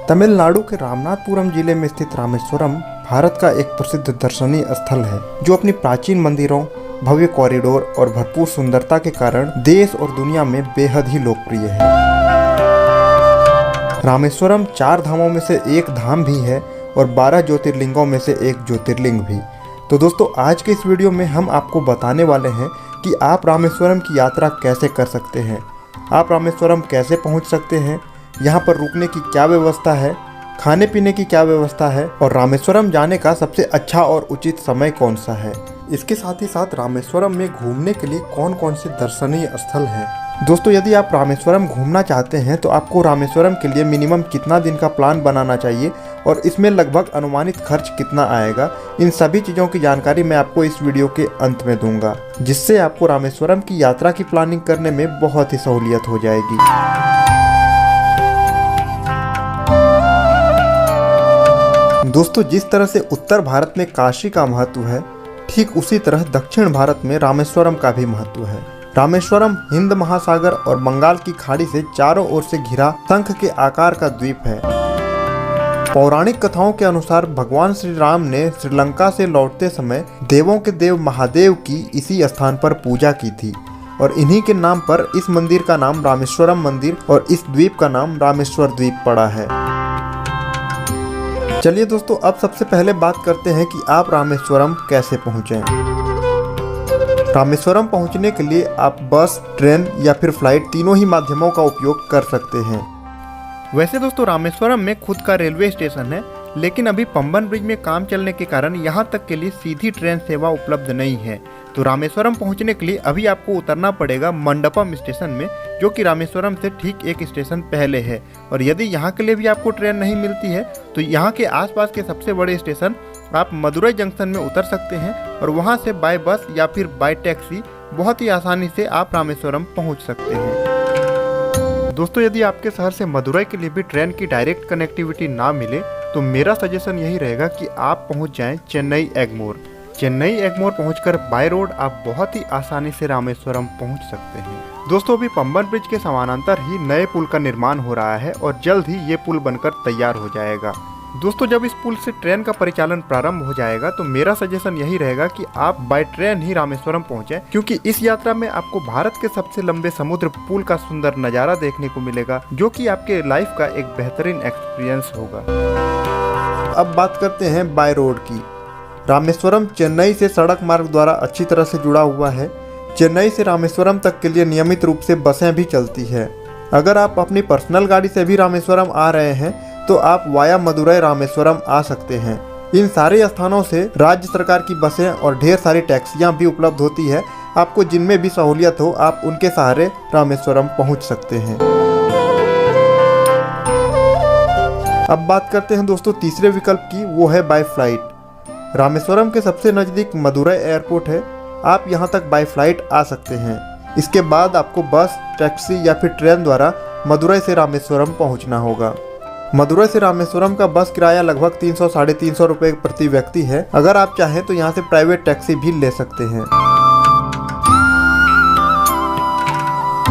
तमिलनाडु के रामनाथपुरम जिले में स्थित रामेश्वरम भारत का एक प्रसिद्ध दर्शनीय स्थल है जो अपनी प्राचीन मंदिरों, भव्य कॉरिडोर और भरपूर सुंदरता के कारण देश और दुनिया में बेहद ही लोकप्रिय है। रामेश्वरम 4 धामों में से एक धाम भी है और 12 ज्योतिर्लिंगों में से एक ज्योतिर्लिंग भी। तो दोस्तों, आज के इस वीडियो में हम आपको बताने वाले हैं कि आप रामेश्वरम की यात्रा कैसे कर सकते हैं, आप रामेश्वरम कैसे पहुंच सकते हैं, यहाँ पर रुकने की क्या व्यवस्था है, खाने पीने की क्या व्यवस्था है और रामेश्वरम जाने का सबसे अच्छा और उचित समय कौन सा है। इसके साथ ही साथ रामेश्वरम में घूमने के लिए कौन कौन से दर्शनीय स्थल हैं। दोस्तों, यदि आप रामेश्वरम घूमना चाहते हैं तो आपको रामेश्वरम के लिए मिनिमम कितना दिन का प्लान बनाना चाहिए और इसमें लगभग अनुमानित खर्च कितना आएगा, इन सभी चीज़ों की जानकारी मैं आपको इस वीडियो के अंत में दूंगा, जिससे आपको रामेश्वरम की यात्रा की प्लानिंग करने में बहुत ही सहूलियत हो जाएगी। दोस्तों, जिस तरह से उत्तर भारत में काशी का महत्व है, ठीक उसी तरह दक्षिण भारत में रामेश्वरम का भी महत्व है। रामेश्वरम हिंद महासागर और बंगाल की खाड़ी से चारों ओर से घिरा शंख के आकार का द्वीप है। पौराणिक कथाओं के अनुसार भगवान श्री राम ने श्रीलंका से लौटते समय देवों के देव महादेव की इसी स्थान पर पूजा की थी और इन्हीं के नाम पर इस मंदिर का नाम रामेश्वरम मंदिर और इस द्वीप का नाम रामेश्वर द्वीप पड़ा है। चलिए दोस्तों, अब सबसे पहले बात करते हैं कि आप रामेश्वरम कैसे पहुँचें। रामेश्वरम पहुंचने के लिए आप बस, ट्रेन या फिर फ्लाइट तीनों ही माध्यमों का उपयोग कर सकते हैं। वैसे दोस्तों, रामेश्वरम में खुद का रेलवे स्टेशन है, लेकिन अभी पंबन ब्रिज में काम चलने के कारण यहां तक के लिए सीधी ट्रेन सेवा उपलब्ध नहीं है। तो रामेश्वरम पहुंचने के लिए अभी आपको उतरना पड़ेगा मंडपम स्टेशन में, जो कि रामेश्वरम से ठीक एक स्टेशन पहले है। और यदि यहाँ के लिए भी आपको ट्रेन नहीं मिलती है तो यहाँ के आसपास के सबसे बड़े स्टेशन आप मदुरई जंक्शन में उतर सकते हैं और वहाँ से बाय बस या फिर बाय टैक्सी बहुत ही आसानी से आप रामेश्वरम पहुँच सकते हैं। दोस्तों, यदि आपके शहर से मदुरई के लिए भी ट्रेन की डायरेक्ट कनेक्टिविटी ना मिले तो मेरा सजेशन यही रहेगा कि आप पहुँच जाएं चेन्नई एगमोर। चेन्नई एगमोर पहुंचकर बाय रोड आप बहुत ही आसानी से रामेश्वरम पहुंच सकते हैं। दोस्तों, अभी पंबन ब्रिज के समानांतर ही नए पुल का निर्माण हो रहा है और जल्द ही ये पुल बनकर तैयार हो जाएगा। दोस्तों, जब इस पुल से ट्रेन का परिचालन प्रारंभ हो जाएगा तो मेरा सजेशन यही रहेगा कि आप बाय ट्रेन ही रामेश्वरम पहुंचें, क्योंकि इस यात्रा में आपको भारत के सबसे लंबे समुद्र पुल का सुंदर नज़ारा देखने को मिलेगा, जो कि आपके लाइफ का एक बेहतरीन एक्सपीरियंस होगा। अब बात करते हैं बाय रोड की। रामेश्वरम चेन्नई से सड़क मार्ग द्वारा अच्छी तरह से जुड़ा हुआ है। चेन्नई से रामेश्वरम तक के लिए नियमित रूप से बसें भी चलती है। अगर आप अपनी पर्सनल गाड़ी से भी रामेश्वरम आ रहे हैं तो आप वाया मदुरई रामेश्वरम आ सकते हैं। इन सारे स्थानों से राज्य सरकार की बसें और ढेर सारी टैक्सियां भी उपलब्ध होती है। आपको जिनमें भी सहूलियत हो आप उनके सहारे रामेश्वरम पहुंच सकते हैं। अब बात करते हैं दोस्तों तीसरे विकल्प की, वो है बाय फ्लाइट। रामेश्वरम के सबसे नज़दीक मदुरई एयरपोर्ट है, आप यहां तक बाय फ्लाइट आ सकते हैं। इसके बाद आपको बस, टैक्सी या फिर ट्रेन द्वारा मदुरई से रामेश्वरम पहुंचना होगा। मदुरई से रामेश्वरम का बस किराया लगभग 300-350 रुपये प्रति व्यक्ति है। अगर आप चाहें तो यहां से प्राइवेट टैक्सी भी ले सकते हैं।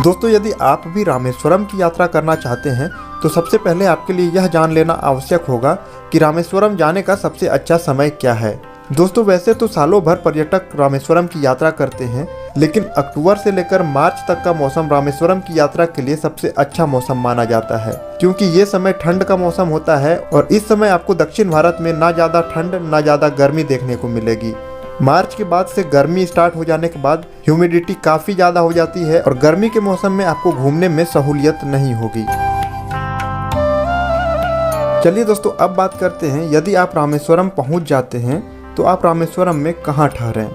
दोस्तों, यदि आप भी रामेश्वरम की यात्रा करना चाहते हैं तो सबसे पहले आपके लिए यह जान लेना आवश्यक होगा कि रामेश्वरम जाने का सबसे अच्छा समय क्या है। दोस्तों, वैसे तो सालों भर पर्यटक रामेश्वरम की यात्रा करते हैं, लेकिन अक्टूबर से लेकर मार्च तक का मौसम रामेश्वरम की यात्रा के लिए सबसे अच्छा मौसम माना जाता है, क्योंकि ये समय ठंड का मौसम होता है और इस समय आपको दक्षिण भारत में ना ज़्यादा ठंड ना ज़्यादा गर्मी देखने को मिलेगी। मार्च के बाद से गर्मी स्टार्ट हो जाने के बाद ह्यूमिडिटी काफ़ी ज़्यादा हो जाती है और गर्मी के मौसम में आपको घूमने में सहूलियत नहीं होगी। चलिए दोस्तों, अब बात करते हैं यदि आप रामेश्वरम पहुंच जाते हैं तो आप रामेश्वरम में कहां ठहरें।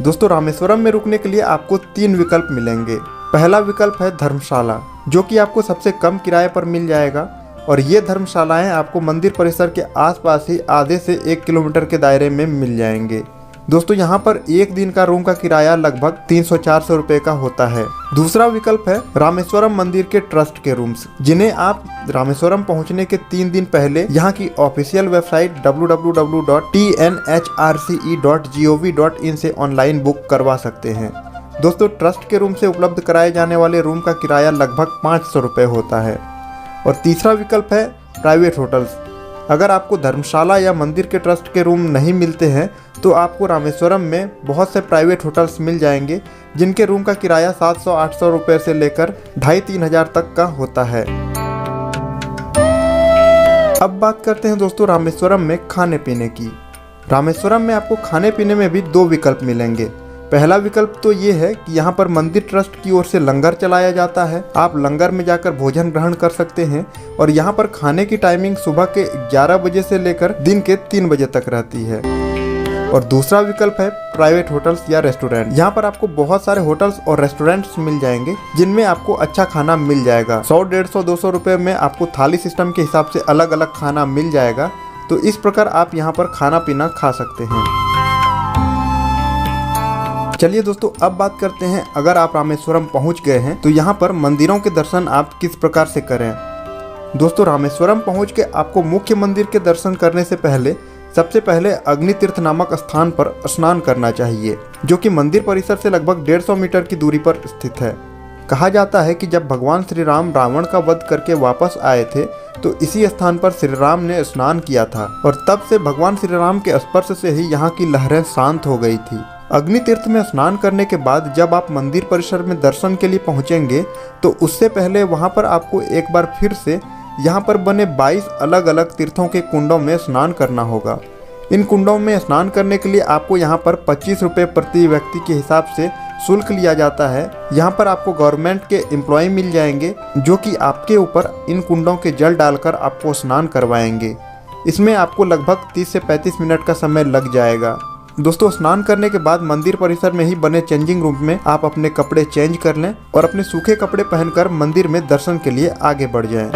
दोस्तों, रामेश्वरम में रुकने के लिए आपको 3 विकल्प मिलेंगे। पहला विकल्प है धर्मशाला, जो कि आपको सबसे कम किराए पर मिल जाएगा और ये धर्मशालाएं आपको मंदिर परिसर के आसपास ही आधे से 1 किलोमीटर के दायरे में मिल जाएंगे। दोस्तों, यहाँ पर एक दिन का रूम का किराया लगभग 300-400 रुपये का होता है। दूसरा विकल्प है रामेश्वरम मंदिर के ट्रस्ट के रूम्स, जिन्हें आप रामेश्वरम पहुँचने के 3 दिन पहले यहाँ की ऑफिशियल वेबसाइट www.tnhrce.gov.in से ऑनलाइन बुक करवा सकते हैं। दोस्तों, ट्रस्ट के रूम से उपलब्ध कराए जाने वाले रूम का किराया लगभग 500 रुपये होता है। और तीसरा विकल्प है प्राइवेट होटल्स। अगर आपको धर्मशाला या मंदिर के ट्रस्ट के रूम नहीं मिलते हैं तो आपको रामेश्वरम में बहुत से प्राइवेट होटल्स मिल जाएंगे जिनके रूम का किराया 700-800 रुपये से लेकर 2500-3000 हज़ार तक का होता है। अब बात करते हैं दोस्तों रामेश्वरम में खाने पीने की। रामेश्वरम में आपको खाने पीने में भी 2 विकल्प मिलेंगे। पहला विकल्प तो ये है कि यहाँ पर मंदिर ट्रस्ट की ओर से लंगर चलाया जाता है। आप लंगर में जाकर भोजन ग्रहण कर सकते हैं और यहाँ पर खाने की टाइमिंग सुबह के 11 बजे से लेकर दिन के 3 बजे तक रहती है। और दूसरा विकल्प है प्राइवेट होटल्स या रेस्टोरेंट। यहाँ पर आपको बहुत सारे होटल्स और रेस्टोरेंट्स मिल जाएंगे जिनमें आपको अच्छा खाना मिल जाएगा। 100, 150, 200 रुपये में आपको थाली सिस्टम के हिसाब से अलग अलग खाना मिल जाएगा। तो इस प्रकार आप यहाँ पर खाना पीना खा सकते हैं। चलिए दोस्तों अब बात करते हैं, अगर आप रामेश्वरम पहुँच गए हैं तो यहाँ पर मंदिरों के दर्शन आप किस प्रकार से करें। दोस्तों रामेश्वरम पहुँच के आपको मुख्य मंदिर के दर्शन करने से पहले सबसे पहले अग्नि तीर्थ नामक स्थान पर स्नान करना चाहिए, जो कि मंदिर परिसर से लगभग 150 मीटर की दूरी पर स्थित है। कहा जाता है कि जब भगवान श्री राम रावण का वध करके वापस आए थे तो इसी स्थान पर श्री राम ने स्नान किया था और तब से भगवान श्री राम के स्पर्श से ही यहाँ की लहरें शांत हो गई थी। अग्नि तीर्थ में स्नान करने के बाद जब आप मंदिर परिसर में दर्शन के लिए पहुँचेंगे तो उससे पहले वहाँ पर आपको एक बार फिर से यहाँ पर बने 22 अलग अलग तीर्थों के कुंडों में स्नान करना होगा। इन कुंडों में स्नान करने के लिए आपको यहाँ पर 25 रुपये प्रति व्यक्ति के हिसाब से शुल्क लिया जाता है। यहाँ पर आपको गवर्नमेंट के एम्प्लॉय मिल जाएंगे जो कि आपके ऊपर इन कुंडों के जल डालकर आपको स्नान करवाएंगे। इसमें आपको लगभग 30 से 35 मिनट का समय लग जाएगा। दोस्तों स्नान करने के बाद मंदिर परिसर में ही बने चेंजिंग रूम में आप अपने कपड़े चेंज कर लें और अपने सूखे कपड़े पहनकर मंदिर में दर्शन के लिए आगे बढ़ जाएं।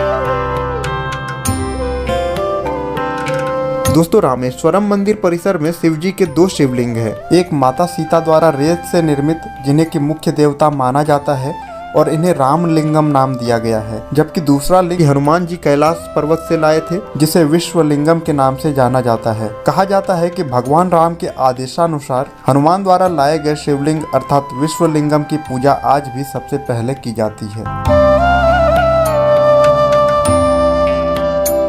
दोस्तों रामेश्वरम मंदिर परिसर में शिव जी के 2 शिवलिंग हैं। एक माता सीता द्वारा रेत से निर्मित जिन्हें कि मुख्य देवता माना जाता है और इन्हें रामलिंगम नाम दिया गया है, जबकि दूसरा लिंग हनुमान जी कैलाश पर्वत से लाए थे जिसे विश्वलिंगम के नाम से जाना जाता है। कहा जाता है कि भगवान राम के आदेशानुसार हनुमान द्वारा लाए गए शिवलिंग अर्थात विश्वलिंगम की पूजा आज भी सबसे पहले की जाती है।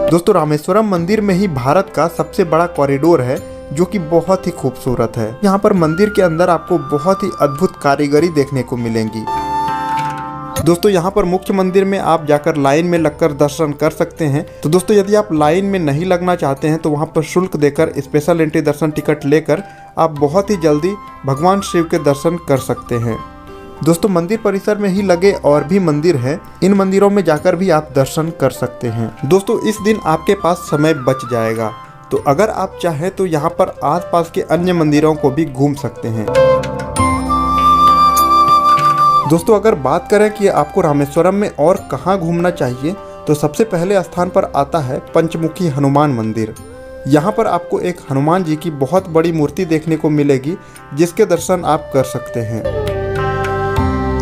दोस्तों रामेश्वरम मंदिर में ही भारत का सबसे बड़ा कॉरिडोर है जो कि बहुत ही खूबसूरत है। यहाँ पर मंदिर के अंदर आपको बहुत ही अद्भुत कारीगरी देखने को मिलेंगी। दोस्तों यहाँ पर मुख्य मंदिर में आप जाकर लाइन में लगकर दर्शन कर सकते हैं। तो दोस्तों यदि आप लाइन में नहीं लगना चाहते हैं तो वहाँ पर शुल्क देकर स्पेशल एंट्री दर्शन टिकट लेकर आप बहुत ही जल्दी भगवान शिव के दर्शन कर सकते हैं। दोस्तों मंदिर परिसर में ही लगे और भी मंदिर हैं, इन मंदिरों में जाकर भी आप दर्शन कर सकते हैं। दोस्तों इस दिन आपके पास समय बच जाएगा, तो अगर आप चाहें तो यहाँ पर आसपास के अन्य मंदिरों को भी घूम सकते हैं। दोस्तों अगर बात करें कि आपको रामेश्वरम में और कहाँ घूमना चाहिए तो सबसे पहले स्थान पर आता है पंचमुखी हनुमान मंदिर। यहाँ पर आपको एक हनुमान जी की बहुत बड़ी मूर्ति देखने को मिलेगी जिसके दर्शन आप कर सकते हैं।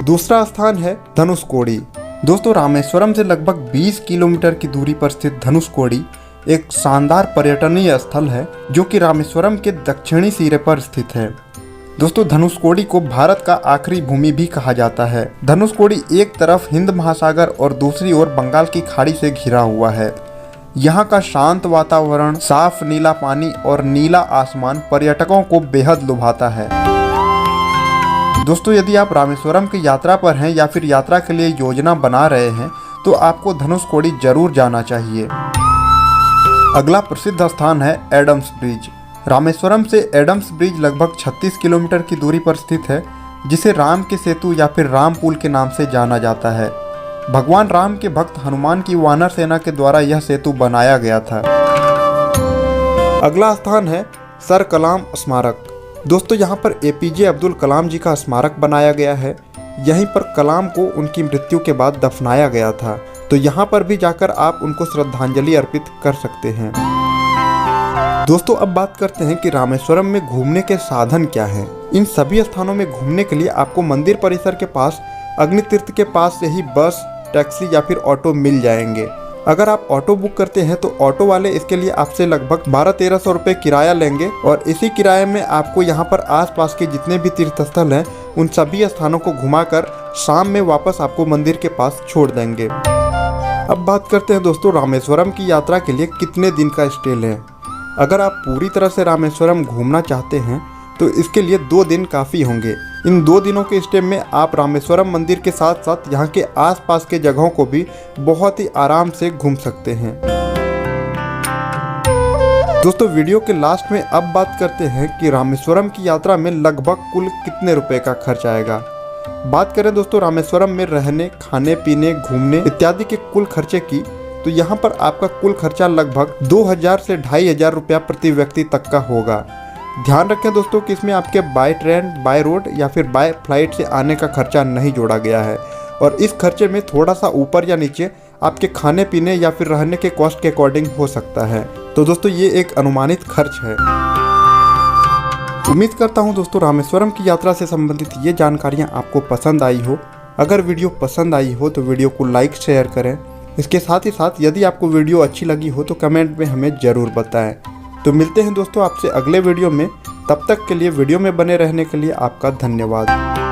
दूसरा स्थान है धनुषकोडी। दोस्तों रामेश्वरम से लगभग 20 किलोमीटर की दूरी पर स्थित धनुषकोडी एक शानदार पर्यटनीय स्थल है जो कि रामेश्वरम के दक्षिणी सिरे पर स्थित है। दोस्तों धनुषकोडी को भारत का आखिरी भूमि भी कहा जाता है। धनुषकोडी एक तरफ हिंद महासागर और दूसरी ओर बंगाल की खाड़ी से घिरा हुआ है। यहाँ का शांत वातावरण, साफ नीला पानी और नीला आसमान पर्यटकों को बेहद लुभाता है। दोस्तों यदि आप रामेश्वरम की यात्रा पर हैं या फिर यात्रा के लिए योजना बना रहे हैं तो आपको धनुषकोडी जरूर जाना चाहिए। अगला प्रसिद्ध स्थान है एडम्स ब्रिज। रामेश्वरम से एडम्स ब्रिज लगभग 36 किलोमीटर की दूरी पर स्थित है जिसे राम के सेतु या फिर राम पुल के नाम से जाना जाता है। भगवान राम के भक्त हनुमान की वानर सेना के द्वारा यह सेतु बनाया गया था। अगला स्थान है सर कलाम स्मारक। दोस्तों यहाँ पर एपीजे अब्दुल कलाम जी का स्मारक बनाया गया है। यहीं पर कलाम को उनकी मृत्यु के बाद दफनाया गया था, तो यहाँ पर भी जाकर आप उनको श्रद्धांजलि अर्पित कर सकते हैं। दोस्तों अब बात करते हैं कि रामेश्वरम में घूमने के साधन क्या हैं। इन सभी स्थानों में घूमने के लिए आपको मंदिर परिसर के पास अग्नि तीर्थ के पास से ही बस, टैक्सी या फिर ऑटो मिल जाएंगे। अगर आप ऑटो बुक करते हैं तो ऑटो वाले इसके लिए आपसे लगभग 1200-1300 रुपये किराया लेंगे और इसी किराए में आपको यहाँ पर आसपास के जितने भी तीर्थ स्थल हैं उन सभी स्थानों को घुमाकर शाम में वापस आपको मंदिर के पास छोड़ देंगे। अब बात करते हैं दोस्तों रामेश्वरम की यात्रा के लिए कितने दिन का स्टे है। अगर आप पूरी तरह से रामेश्वरम घूमना चाहते हैं तो इसके लिए 2 दिन काफ़ी होंगे। इन 2 दिनों के स्टे में आप रामेश्वरम मंदिर के साथ साथ यहाँ के आसपास के जगहों को भी बहुत ही आराम से घूम सकते हैं। दोस्तों वीडियो के लास्ट में अब बात करते हैं कि रामेश्वरम की यात्रा में लगभग कुल कितने रुपए का खर्च आएगा। बात करें दोस्तों रामेश्वरम में रहने, खाने पीने, घूमने इत्यादि के कुल खर्चे की, तो यहाँ पर आपका कुल खर्चा लगभग 2000 से 2500 रुपया प्रति व्यक्ति तक का होगा। ध्यान रखें दोस्तों कि इसमें आपके बाय ट्रेन, बाय रोड या फिर बाय फ्लाइट से आने का खर्चा नहीं जोड़ा गया है, और इस खर्चे में थोड़ा सा ऊपर या नीचे आपके खाने पीने या फिर रहने के कॉस्ट के अकॉर्डिंग हो सकता है। तो दोस्तों ये एक अनुमानित खर्च है। उम्मीद करता हूँ दोस्तों रामेश्वरम की यात्रा से संबंधित ये जानकारियाँ आपको पसंद आई हो। अगर वीडियो पसंद आई हो तो वीडियो को लाइक शेयर करें। इसके साथ ही साथ यदि आपको वीडियो अच्छी लगी हो तो कमेंट में हमें ज़रूर बताएं। तो मिलते हैं दोस्तों आपसे अगले वीडियो में। तब तक के लिए वीडियो में बने रहने के लिए आपका धन्यवाद।